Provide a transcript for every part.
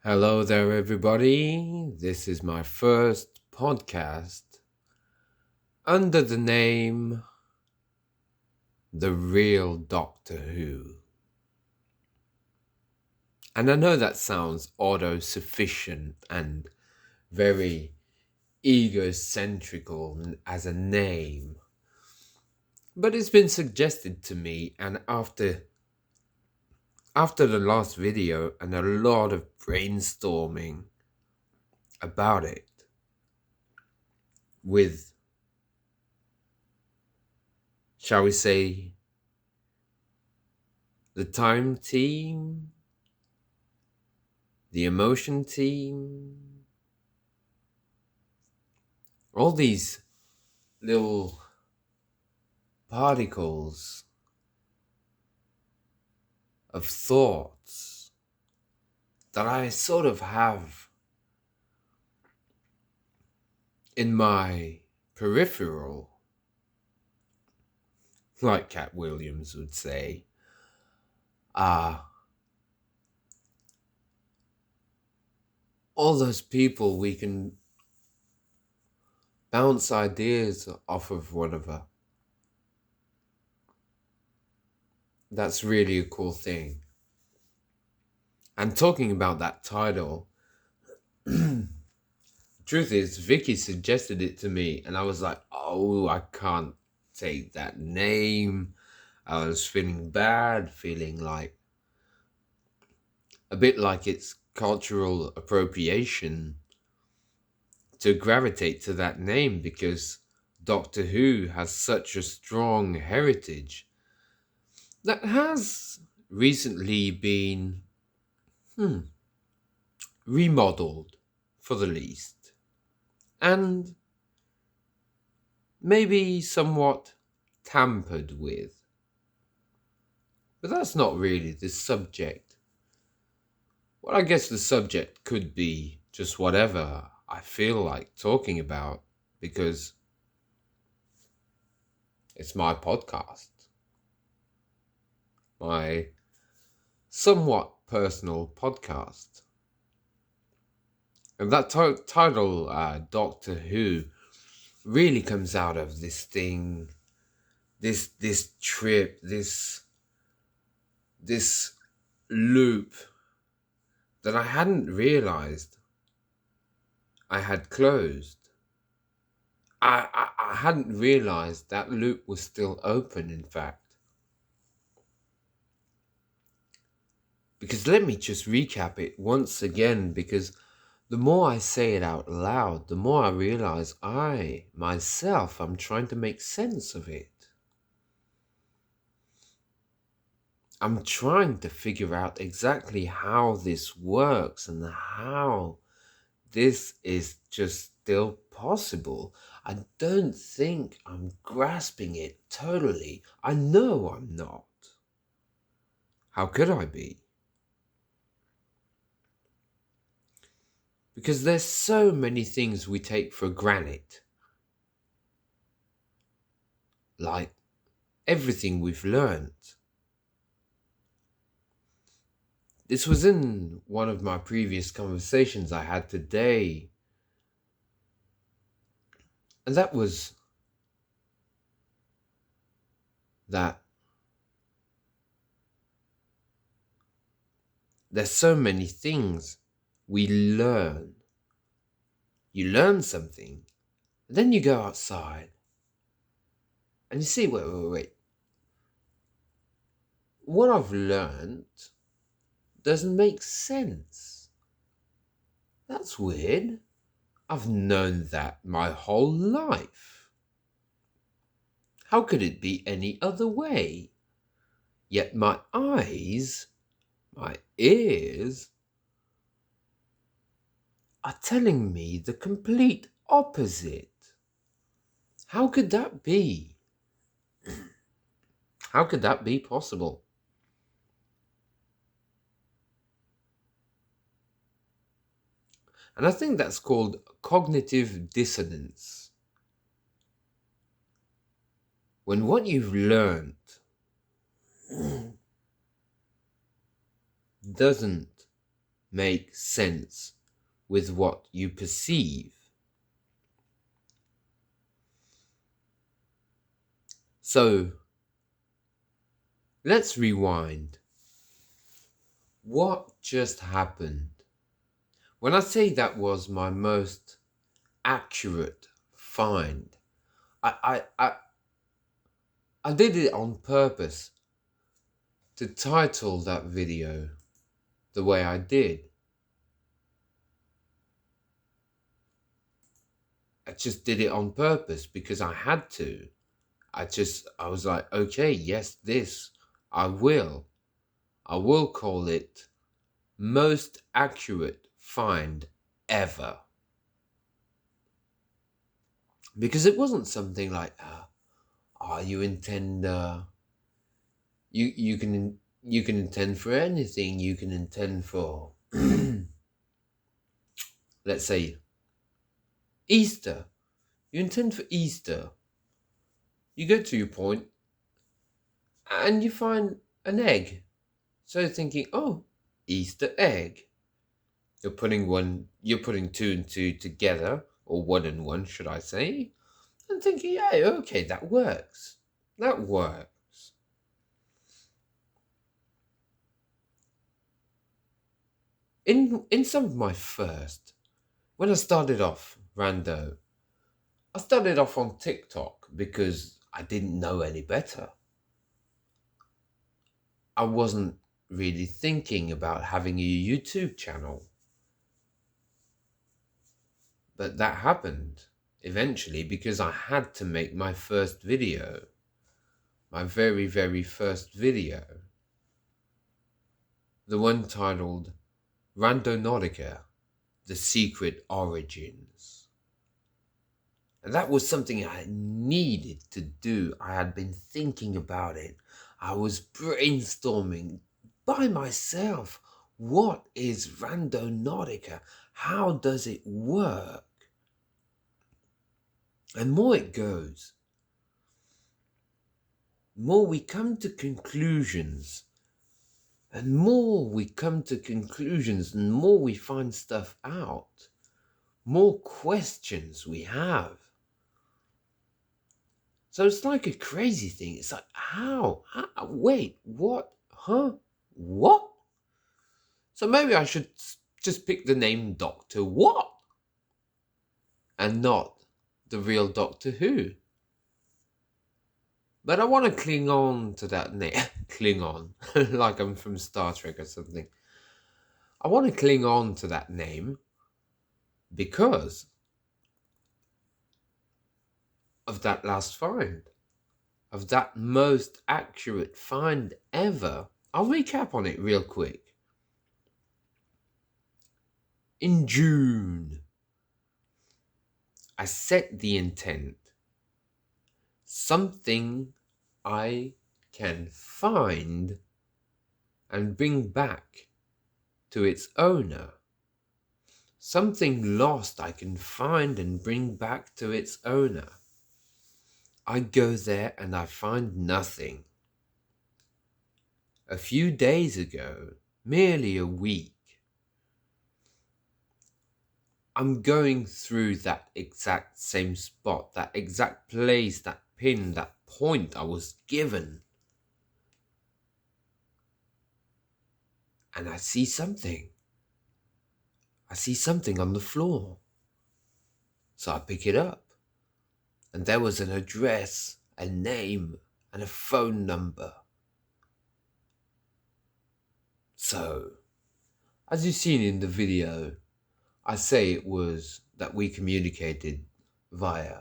Hello there, everybody. This is my first podcast under the name The Real Doctor Who. And I know that sounds auto-sufficient and very egocentrical as a name, but it's been suggested to me, and after the last video and a lot of brainstorming about it with, shall we say, the time team, the emotion team, all these little particles of thoughts that I sort of have in my peripheral, like Cat Williams would say, are all those people we can bounce ideas off of one another. That's really a cool thing. And talking about that title, truth is, Vicky suggested it to me, and I was like, oh, I can't take that name. I was feeling bad, feeling like a bit like it's cultural appropriation to gravitate to that name because Doctor Who has such a strong heritage that has recently been remodeled, for the least, and maybe somewhat tampered with. But that's not really the subject. Well, I guess the subject could be just whatever I feel like talking about, because it's my podcast, my somewhat personal podcast. And that title, Doctor Who, really comes out of this thing, this trip, this loop that I hadn't realized I had closed. I hadn't realized that loop was still open, in fact. Because let me just recap it once again, because the more I say it out loud, the more I realize I'm trying to make sense of it. I'm trying to figure out exactly how this works and how this is just still possible. I don't think I'm grasping it totally. I know I'm not. How could I be? Because there's so many things we take for granted. Like everything we've learned. This was in one of my previous conversations I had today. And that was that there's so many things we learn. You learn something, and then you go outside, and you see, wait. What I've learned doesn't make sense. That's weird. I've known that my whole life. How could it be any other way? Yet my eyes, my ears, are telling me the complete opposite. How could that be? How could that be possible? And I think that's called cognitive dissonance. When what you've learned doesn't make sense with what you perceive. So let's rewind. What just happened? When I say that was my most accurate find, I did it on purpose to title that video the way I did. I just did it on purpose because I had to. I was like, okay, yes, this, I will call it most accurate find ever. Because it wasn't something like, you intend, you can intend for anything. You can intend for, let's say, Easter. You intend for Easter. You go to your point and you find an egg. So you're thinking, oh, Easter egg. You're putting two and two together, or one and one, should I say, and thinking, yeah, okay, that works. That works. In some of my first, when I started off Rando, I started off on TikTok because I didn't know any better. I wasn't really thinking about having a YouTube channel. But that happened eventually because I had to make my first video. My very, very first video. The one titled RANDONAUTICA, The Secret Origins. And that was something I needed to do. I had been thinking about it. I was brainstorming by myself. What is RANDONAUTICA? How does it work? And more it goes, more we come to conclusions. And more we come to conclusions and more we find stuff out, more questions we have. So it's like a crazy thing. It's like, how? Wait, what? Huh? What? So maybe I should just pick the name Doctor What? And not the real Doctor Who. But I want to cling on to that name. Cling on. Like I'm from Star Trek or something. I want to cling on to that name because of that last find. Of that most accurate find ever. I'll recap on it real quick. In June, I set the intent. Something I can find and bring back to its owner. Something lost I can find and bring back to its owner. I go there and I find nothing. A few days ago, merely a week, I'm going through that exact same spot, that exact place, that pin, that point I was given. And I see something. I see something on the floor. So I pick it up. And there was an address, a name, and a phone number. So, as you've seen in the video, I say it was that we communicated via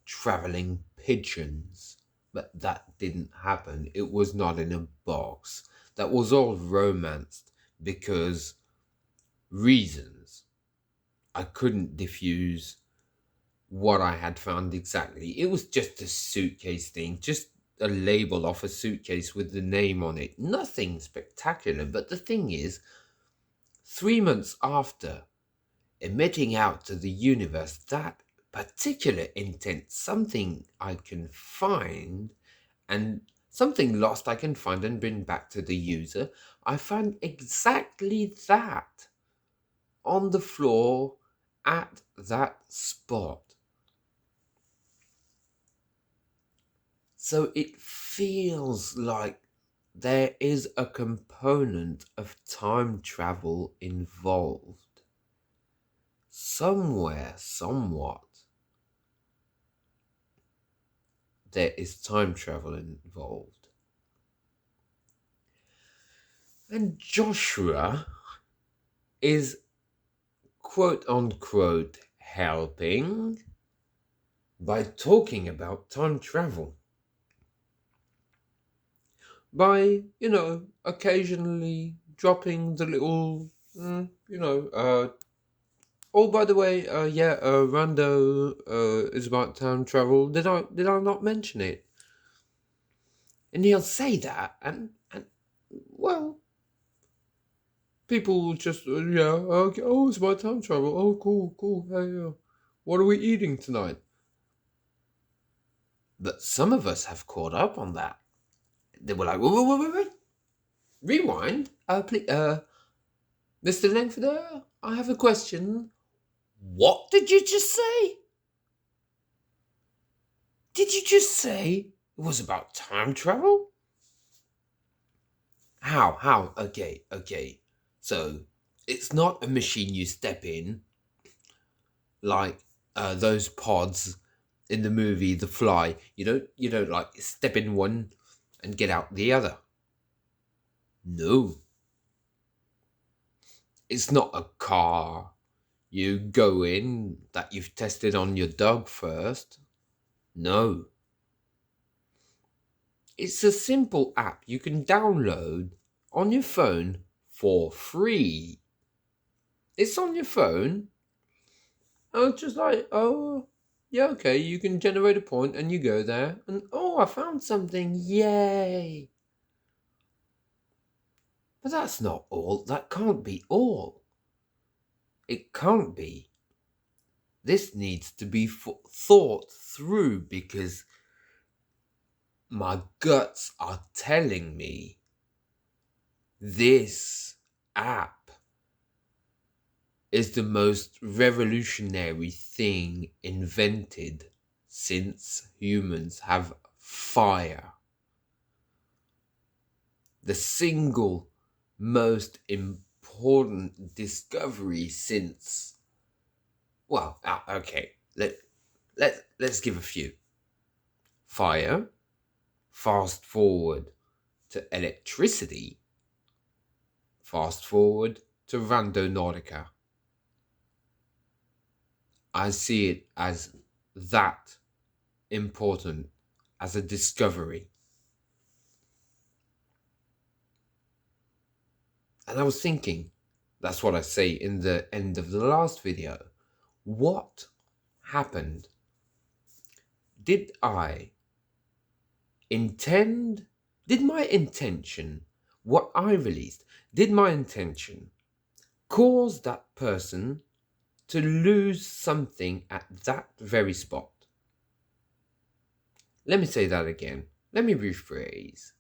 traveling pigeons, but that didn't happen. It was not in a box. That was all romanced because reasons. I couldn't diffuse what I had found exactly. It was just a suitcase thing, just a label off a suitcase with the name on it. Nothing spectacular, but the thing is, 3 months after emitting out to the universe that particular intent, something I can find and something lost I can find and bring back to the user, I found exactly that on the floor at that spot. So it feels like there is a component of time travel involved. Somewhere, somewhat, there is time travel involved. And Joshua is quote unquote helping by talking about time travel. By, occasionally dropping the little, oh, by the way, Rando is about time travel. Did I not mention it? And he'll say that, and well, people will just, yeah, okay, oh, it's about time travel. Oh, cool. Hey, what are we eating tonight? But some of us have caught up on that. They were like, wait. Rewind. Please, Mr. Langford, I have a question. What did you just say? Did you just say it was about time travel? How? Okay. So, it's not a machine you step in, like those pods in the movie The Fly. You don't like step in one and get out the other. No. It's not a car. You go in that you've tested on your dog first. No. It's a simple app you can download on your phone for free. It's on your phone. Oh, just like, oh, yeah, okay, you can generate a point and you go there and, oh, I found something, yay. But that's not all. That can't be all. It can't be. This needs to be thought through because my guts are telling me this app is the most revolutionary thing invented since humans have fire. The single most important discovery since, well, okay, let's give a few. Fire, fast forward to electricity, fast forward to Randonautica. I see it as that important as a discovery. And I was thinking, that's what I say in the end of the last video. What happened? Did my intention, what I released, did my intention cause that person to lose something at that very spot? Let me say that again. Let me rephrase.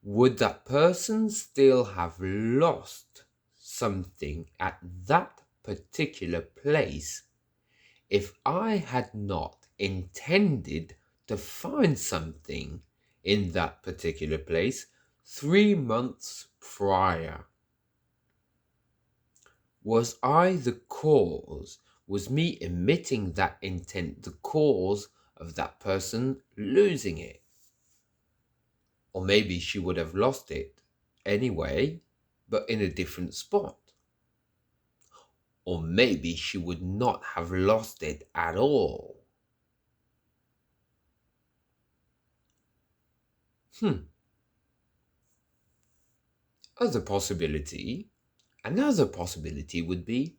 Would that person still have lost something at that particular place if I had not intended to find something in that particular place 3 months prior? Was I the cause? Was me emitting that intent the cause of that person losing it? Or maybe she would have lost it anyway, but in a different spot. Or maybe she would not have lost it at all. Another possibility would be,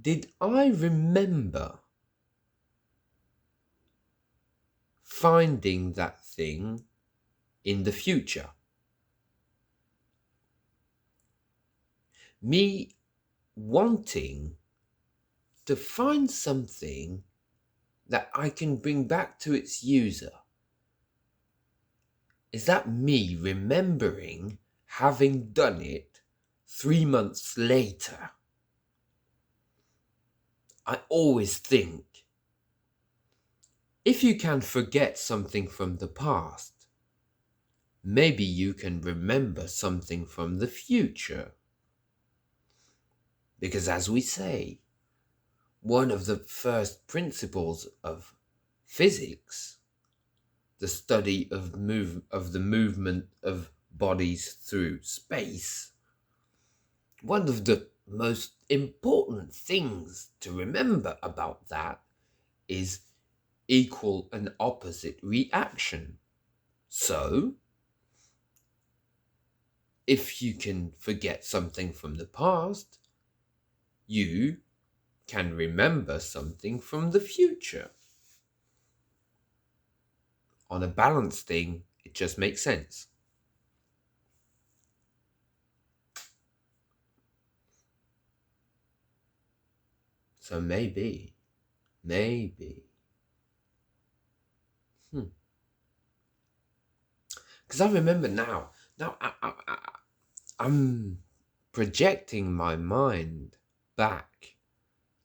did I remember finding that thing in the future? Me wanting to find something that I can bring back to its user. is that me remembering having done it 3 months later. I always think, if you can forget something from the past, maybe you can remember something from the future. Because as we say, one of the first principles of physics, the study of the movement of bodies through space, one of the most important things to remember about that is equal and opposite reaction. So, if you can forget something from the past, you can remember something from the future. On a balanced thing, it just makes sense. So maybe. Because I remember now I'm projecting my mind back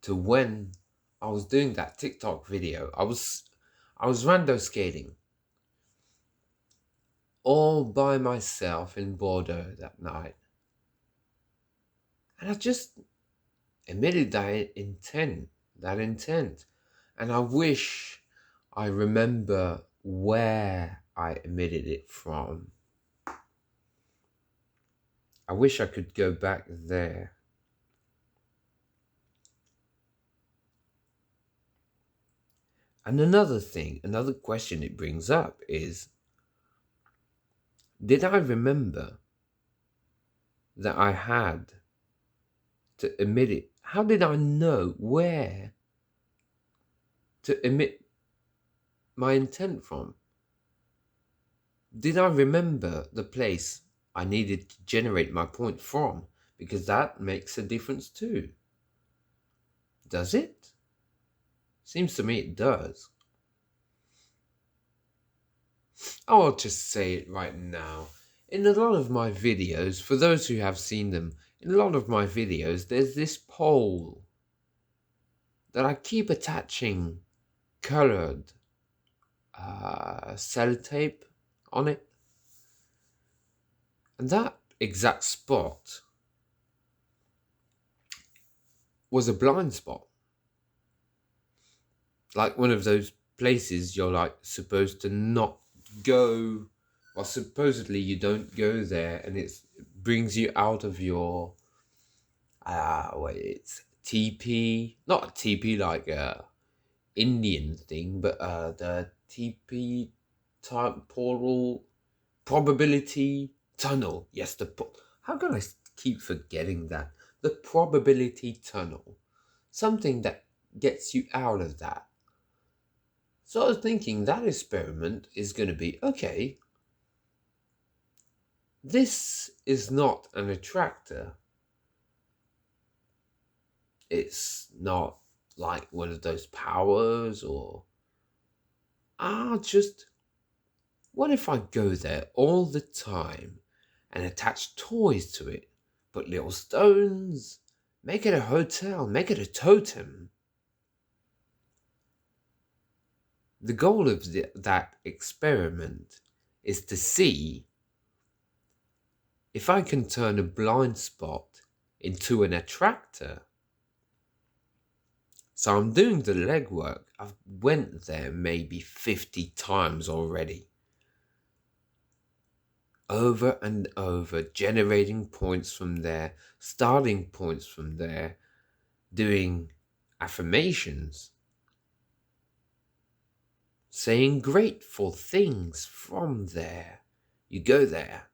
to when I was doing that TikTok video. I was rando skating all by myself in Bordeaux that night. And I just emitted that intent. And I wish I remember where I emitted it from. I wish I could go back there. And another question it brings up is, did I remember that I had to emit it? How did I know where to emit my intent from? Did I remember the place I needed to generate my point from? Because that makes a difference too. Does it? Seems to me it does. I'll just say it right now. In a lot of my videos, for those who have seen them, in a lot of my videos, there's this pole that I keep attaching colored sellotape on it. And that exact spot was a blind spot. Like one of those places you're like supposed to not go, or supposedly you don't go there, and it brings you out of your it's TP, not a TP like a Indian thing, but the TP temporal probability tunnel. Yes, how can I keep forgetting that? The probability tunnel, something that gets you out of that. So I was thinking that experiment is going to be, okay, this is not an attractor. It's not like one of those powers or... what if I go there all the time and attach toys to it, put little stones, make it a hotel, make it a totem? The goal of that experiment is to see if I can turn a blind spot into an attractor. So I'm doing the legwork. I've went there maybe 50 times already. Over and over, generating points from there, starting points from there, doing affirmations, saying grateful things from there. You go there.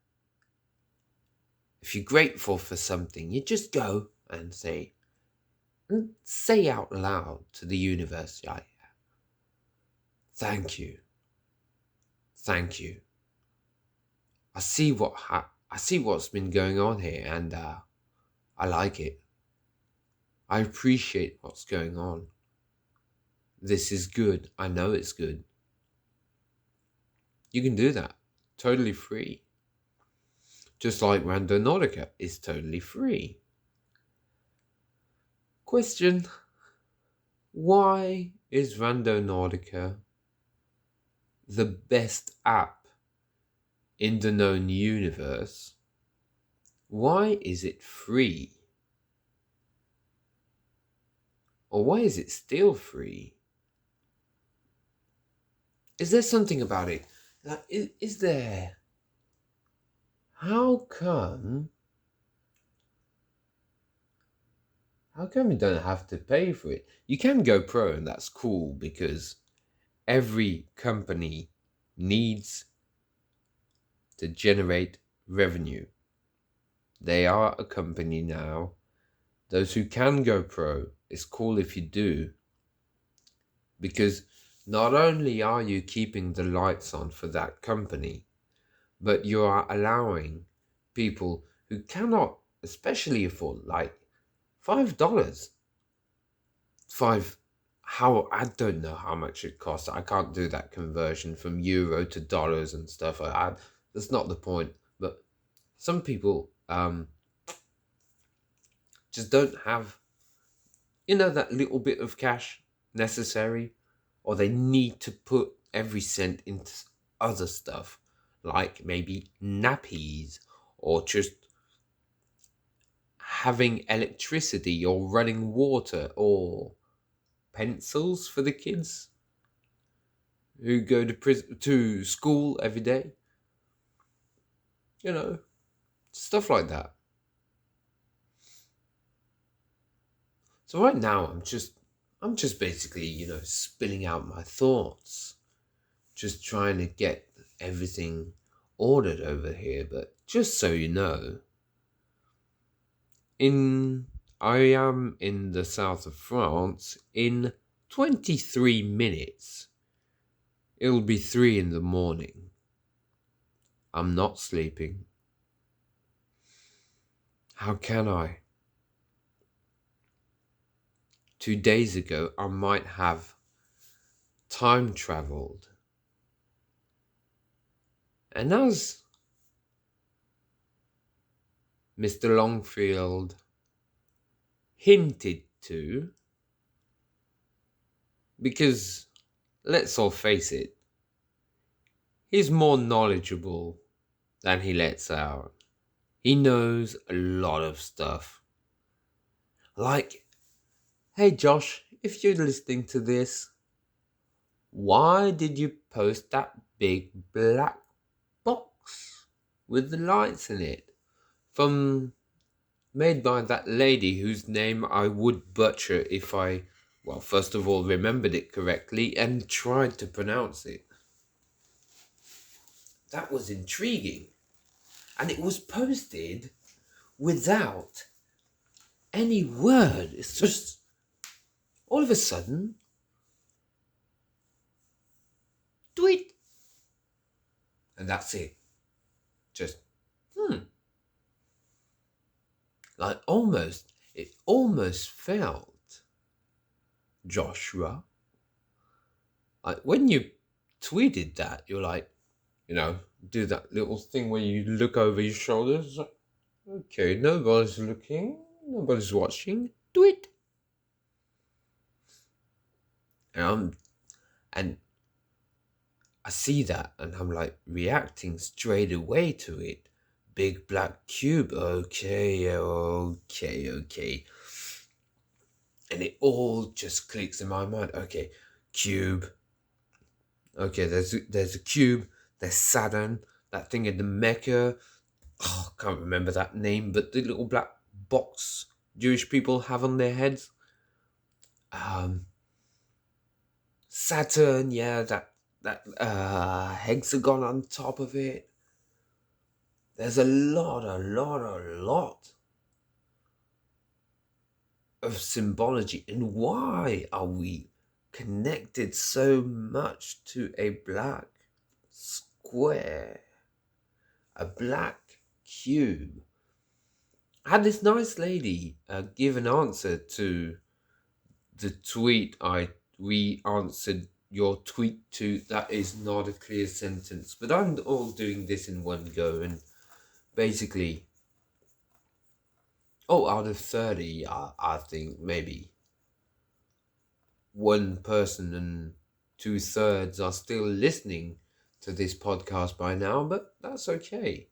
If you're grateful for something, you just go and say out loud to the universe, thank you. Thank you. I see what's been going on here, and I like it. I appreciate what's going on. This is good. I know it's good. You can do that totally free. Just like Randonautica is totally free. Question: why is Randonautica the best app in the known universe? Why is it free? Or why is it still free? Is there something about it? Like, is there? How come? How come you don't have to pay for it? You can go pro, and that's cool because every company needs to generate revenue. They are a company now. Those who can go pro, it's cool if you do, because not only are you keeping the lights on for that company, but you are allowing people who cannot especially afford like $5. I don't know how much it costs. I can't do that conversion from euro to dollars and stuff. That's not the point. But some people just don't have, that little bit of cash necessary, or they need to put every cent into other stuff, like maybe nappies, or just having electricity, or running water, or pencils for the kids who go to school every day. Stuff like that. So right now I'm just basically, spilling out my thoughts, just trying to get everything ordered over here. But just so you know, I am in the south of France. In 23 minutes, it'll be 3 in the morning. I'm not sleeping. How can I? 2 days ago, I might have time traveled. And as Mr. Longfield hinted to, because let's all face it, he's more knowledgeable than he lets out. He knows a lot of stuff. Like, hey Josh, if you're listening to this, why did you post that big black box with the lights in it? Made by that lady whose name I would butcher if I, first of all, remembered it correctly and tried to pronounce it. That was intriguing. And it was posted without any word. It's just, all of a sudden, tweet. And that's it. Just, Like it almost felt, Joshua, like when you tweeted that, you're like, do that little thing where you look over your shoulders. Like, okay, nobody's looking, nobody's watching. Do it. And I see that, and I'm like reacting straight away to it. Big black cube. Okay. And it all just clicks in my mind. Okay, cube. Okay, there's a cube. There's Saturn. That thing in the Mecca. Oh, I can't remember that name, but the little black box Jewish people have on their heads. Saturn, yeah, that hexagon on top of it. There's a lot of symbology. And why are we connected so much to a black square, a black cube? I had this nice lady give an answer to the tweet I re-answered your tweet to, that is not a clear sentence. But I'm all doing this in one go, and basically, out of 30, I think maybe one person and 2/3 are still listening to this podcast by now, but that's okay.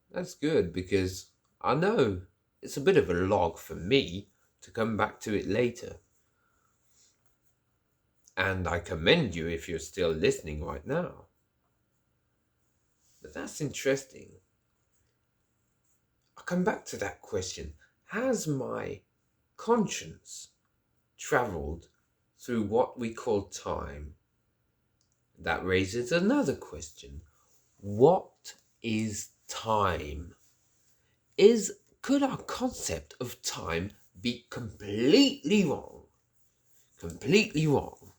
That's good, because I know it's a bit of a log for me to come back to it later. And I commend you if you're still listening right now. But that's interesting. I come back to that question. Has my conscience traveled through what we call time? That raises another question. What is time? Could our concept of time be completely wrong? Completely wrong.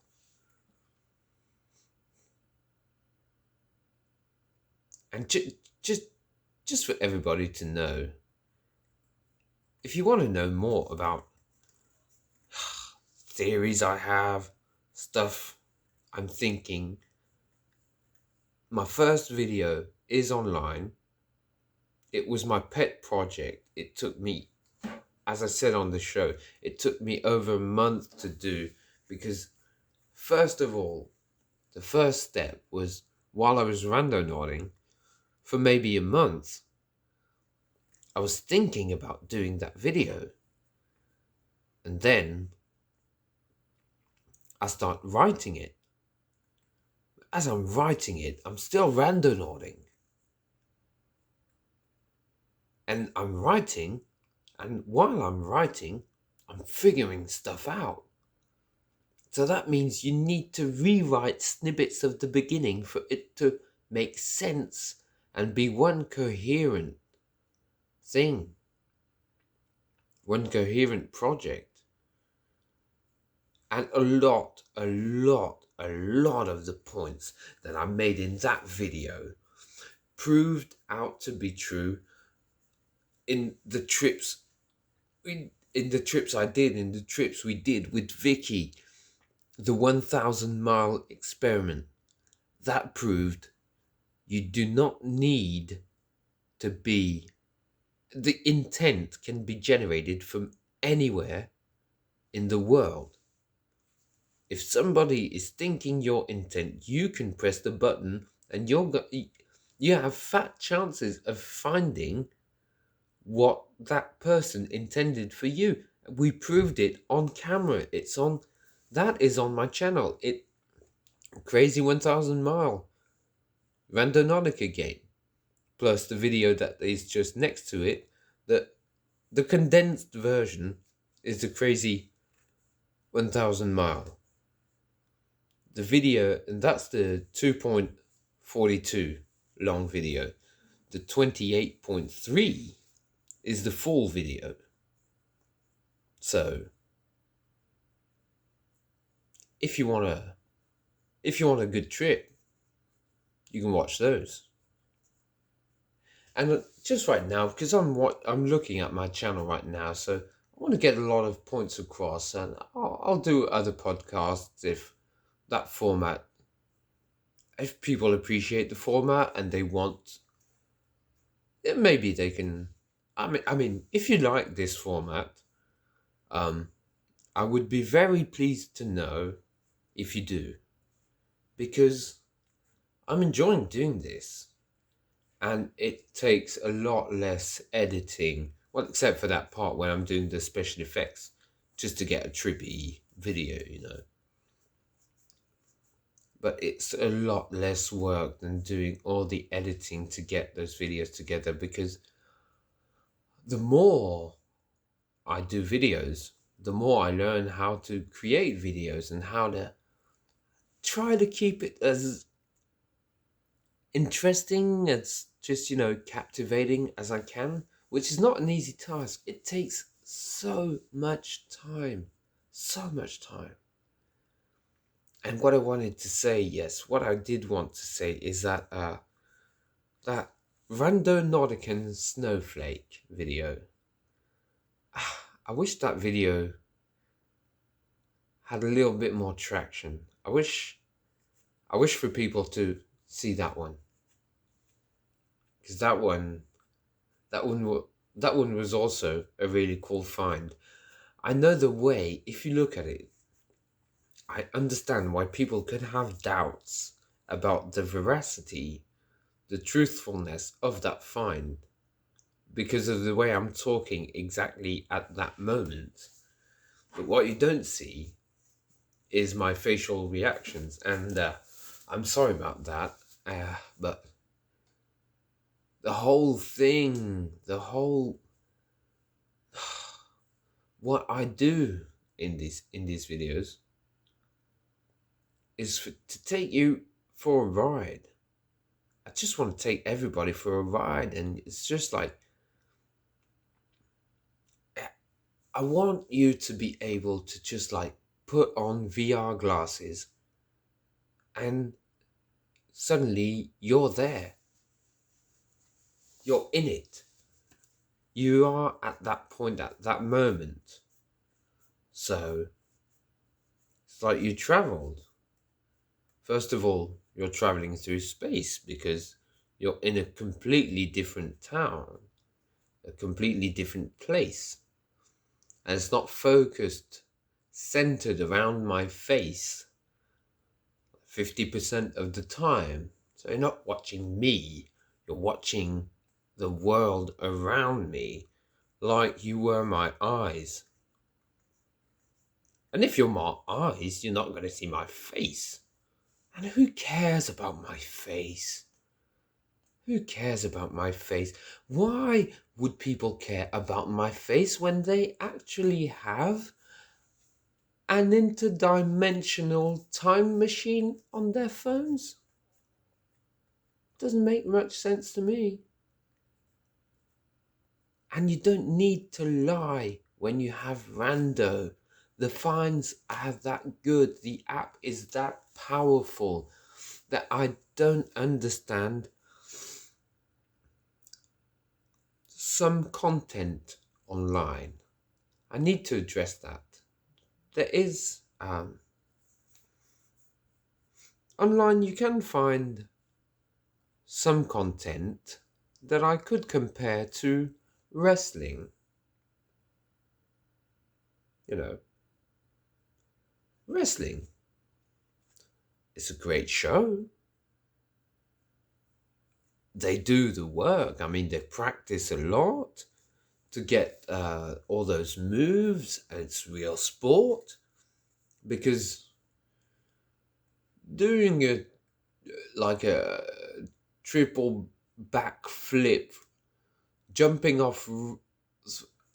And just for everybody to know, if you want to know more about theories I have, stuff I'm thinking, my first video is online. It was my pet project. It took me, as I said on the show, it took me over a month to do, because first of all, the first step was, while I was randonauting for maybe a month, I was thinking about doing that video. And then I start writing it. As I'm writing it, I'm still randonauting. And I'm writing, and while I'm writing, I'm figuring stuff out. So that means you need to rewrite snippets of the beginning for it to make sense and be one coherent thing, one coherent project. And a lot of the points that I made in that video proved out to be true in the trips we did with Vicky, the 1,000-mile experiment. That proved you do not need to be, the intent can be generated from anywhere in the world. If somebody is thinking your intent, you can press the button and you have fat chances of finding what that person intended for you. We proved it on camera. That is on my channel. Crazy 1,000 mile Randonautica game, plus the video that is just next to it. The condensed version is the crazy 1,000 mile. The video, and that's the 2.42 long video. The 28.3 is the full video. So if you want a good trip, you can watch those. And just right now, because I'm looking at my channel right now, so I want to get a lot of points across, and I'll do other podcasts if people appreciate the format and they want, maybe they can. I mean, if you like this format, I would be very pleased to know if you do, because I'm enjoying doing this, and it takes a lot less editing. Well, except for that part when I'm doing the special effects, just to get a trippy video, But it's a lot less work than doing all the editing to get those videos together, because the more I do videos, the more I learn how to create videos and how to try to keep it as interesting, as just, captivating as I can, which is not an easy task. It takes so much time. And what I wanted to say, what I did want to say is that that Randonautica snowflake video, I wish that video had a little bit more traction. I wish for people to see that one, because that one that one was also a really cool find. I know the way, if you look at it, I understand why people could have doubts about the veracity, the truthfulness of that find, because of the way I'm talking exactly at that moment. But what you don't see is my facial reactions, and I'm sorry about that, but the whole thing, what I do in these videos is to take you for a ride. I just want to take everybody for a ride, and it's just like, I want you to be able to just like put on VR glasses and suddenly you're there. You're in it. You are at that point, at that moment. So it's like you traveled. First of all, you're traveling through space because you're in a completely different town, a completely different place. And it's not focused, centered around my face 50% of the time. So you're not watching me, you're watching the world around me like you were my eyes. And if you're my eyes, you're not going to see my face. And who cares about my face? Who cares about my face? Why would people care about my face when they actually have an interdimensional time machine on their phones? Doesn't make much sense to me. And you don't need to lie when you have Rando. The finds are that good. The app is that powerful that I don't understand some content online. I need to address that. There is online you can find some content that I could compare to wrestling. You know, wrestling is a great show. They do the work. I mean, they practice a lot to get all those moves, and it's real sport. Because doing a triple back flip, jumping off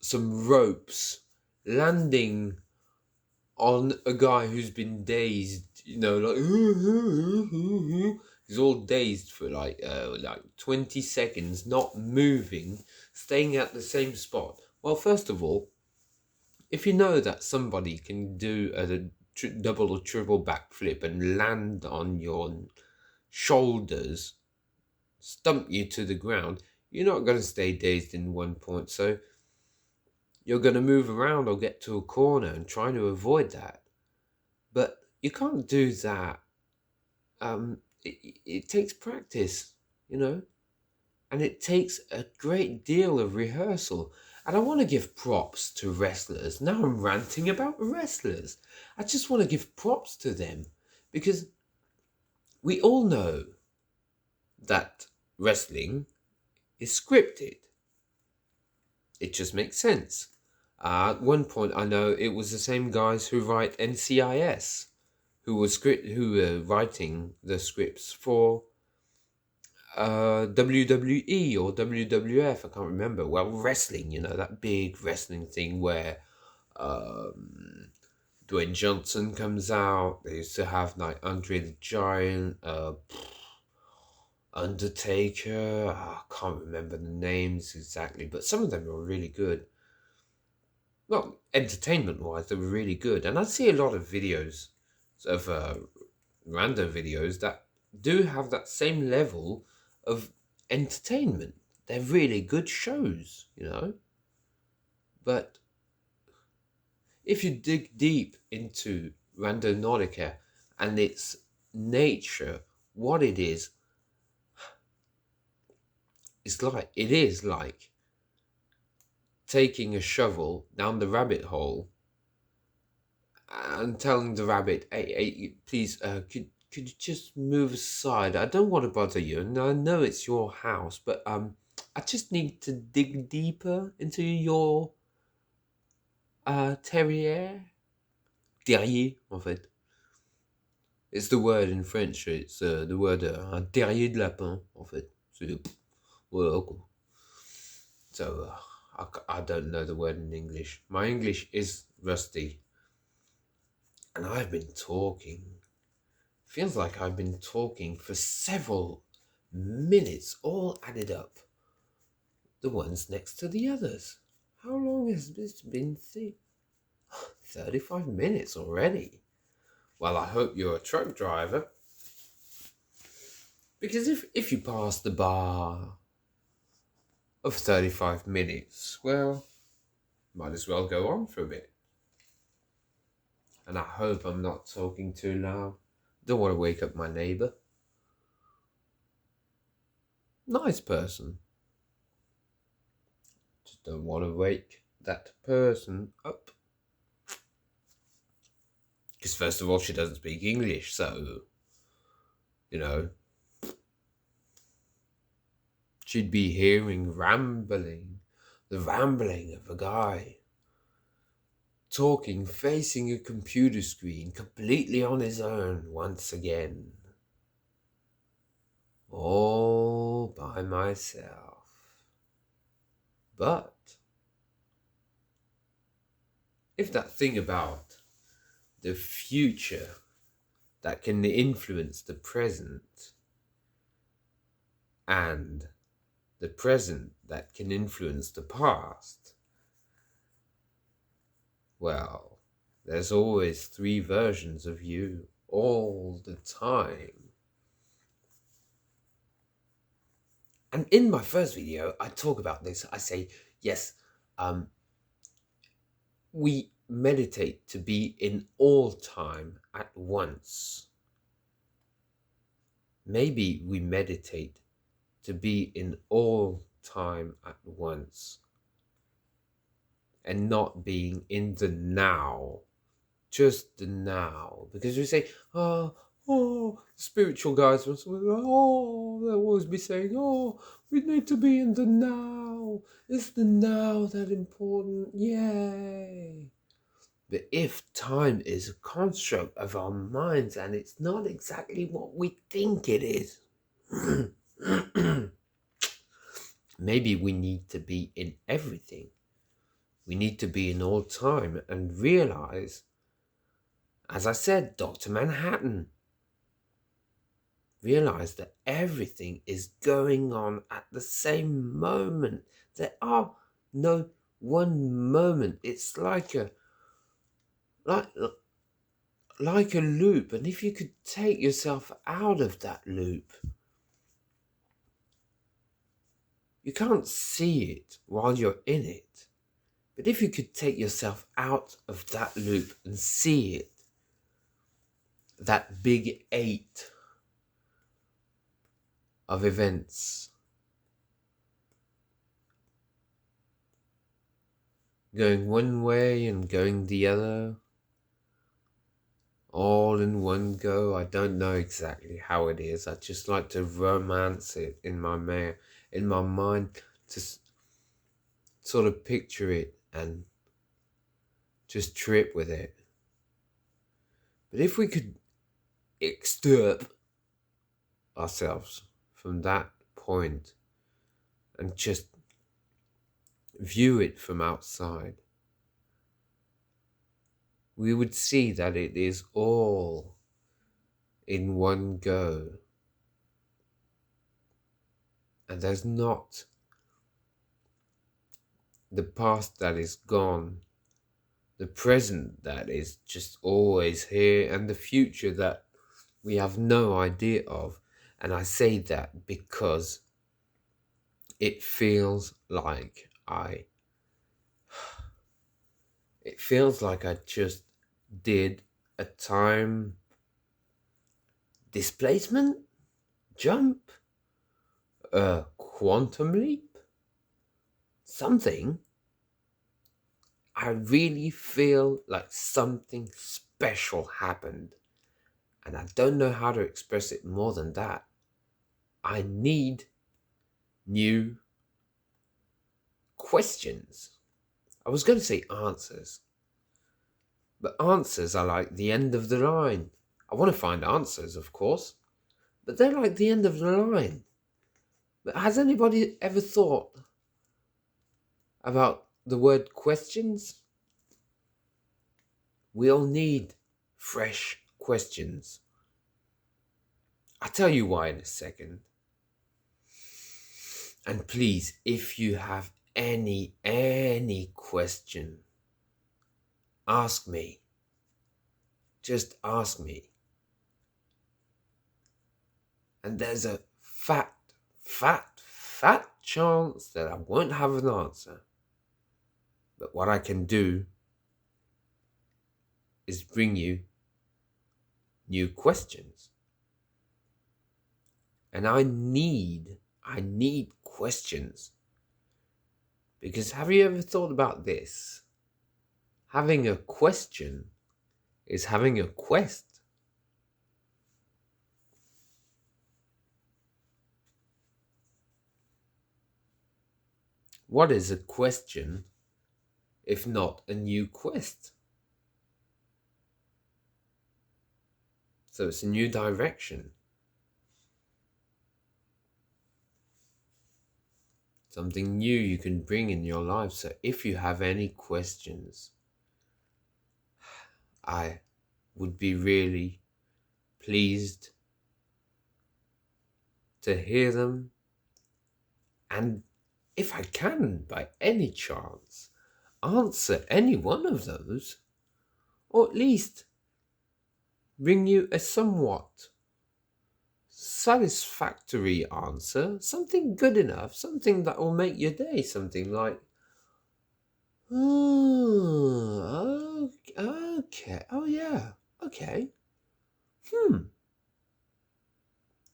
some ropes, landing on a guy who's been dazed, you know, like he's all dazed for like 20 seconds, not moving, staying at the same spot. Well, first of all, if you know that somebody can do a double or triple backflip and land on your shoulders, stump you to the ground, you're not going to stay dazed in one point. So you're going to move around or get to a corner and try to avoid that. But you can't do that. It takes practice, you know, and it takes a great deal of rehearsal. And I want to give props to wrestlers. Now I'm ranting about wrestlers. I just want to give props to them because we all know that wrestling is scripted. It just makes sense. At one point, I know it was the same guys who write NCIS, who were writing the scripts for WWE or WWF. I can't remember. Well, wrestling, you know, that big wrestling thing where Dwayne Johnson comes out. They used to have like Andre the Giant, Undertaker. I can't remember the names exactly, but some of them were really good. Well, entertainment-wise, they were really good. And I see a lot of videos of random videos that do have that same level of entertainment. They're really good shows, you know. But if you dig deep into Randonautica and its nature, what it is it is like taking a shovel down the rabbit hole and telling the rabbit, hey, please, could you just move aside? I don't want to bother you, and I know it's your house, but I just need to dig deeper into your terrier. Terrier, en fait. It's the word in French. It's the word un terrier de lapin, en fait. Well, so I don't know the word in English. My English is rusty. And I've been talking. Feels like I've been talking for several minutes, all added up. The ones next to the others. How long has this been? 35 minutes already. Well, I hope you're a truck driver. Because if you pass the bar of 35 minutes, well, might as well go on for a bit. And I hope I'm not talking too loud. Don't want to wake up my neighbour. Nice person. Just don't want to wake that person up. Because first of all, she doesn't speak English, so, you know, she'd be hearing the rambling of a guy talking, facing a computer screen, completely on his own once again. All by myself. But if that thing about the future that can influence the present and the present that can influence the past, well, there's always 3 versions of you all the time. And in my first video, I talk about this. I say, yes, we meditate to be in all time at once. Maybe we meditate to be in all time at once and not being in the now, just the now. Because we say, spiritual guys, they'll always be saying, we need to be in the now. Is the now that important? Yay. But if time is a construct of our minds and it's not exactly what we think it is, maybe we need to be in everything. We need to be in all time and realize, as I said, Dr. Manhattan, realize that everything is going on at the same moment. There are no one moment. It's like a loop. And if you could take yourself out of that loop, you can't see it while you're in it. But if you could take yourself out of that loop and see it, that big 8 of events going one way and going the other, all in one go. I don't know exactly how it is. I just like to romance it in my mind, to sort of picture it and just trip with it. But if we could extirp ourselves from that point and just view it from outside, we would see that it is all in one go. And there's not the past that is gone, the present that is just always here, and the future that we have no idea of. And I say that because it feels like I just did a time displacement, jump, a quantum leap, something. I really feel like something special happened, and I don't know how to express it more than that. I need new questions. I was going to say answers, but answers are like the end of the line. I want to find answers, of course, but they're like the end of the line. But has anybody ever thought about the word questions? We all need fresh questions. I'll tell you why in a second. And please, if you have any question, ask me. Just ask me. And there's a fat chance that I won't have an answer. But what I can do is bring you new questions. And I need questions. Because have you ever thought about this? Having a question is having a quest. What is a question if not a new quest? So it's a new direction. Something new you can bring in your life. So if you have any questions, I would be really pleased to hear them. And if I can, by any chance, answer any one of those, or at least bring you a somewhat satisfactory answer, something good enough, something that will make your day, something like, oh, okay, oh yeah, okay,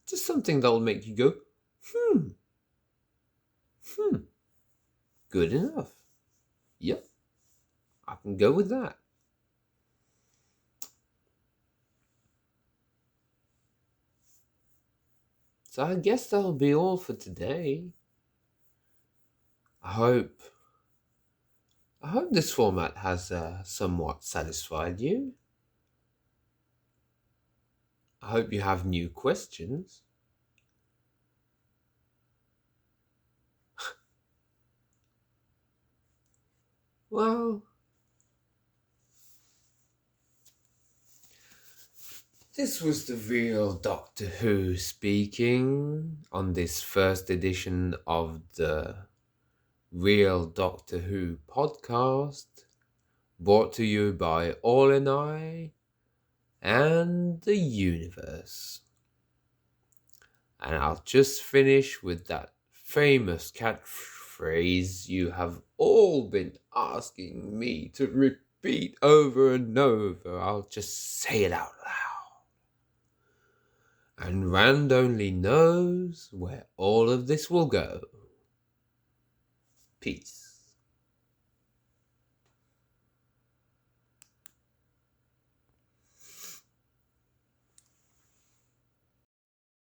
just something that will make you go, good enough. Yep, I can go with that. So I guess that'll be all for today. I hope this format has somewhat satisfied you. I hope you have new questions. Well, this was the real Doctor Who speaking on this first edition of the Real Doctor Who podcast, brought to you by All and I and the universe. And I'll just finish with that famous catchphrase you have all been asking me to repeat over and over. I'll just say it out loud. And Rand only knows where all of this will go. Peace.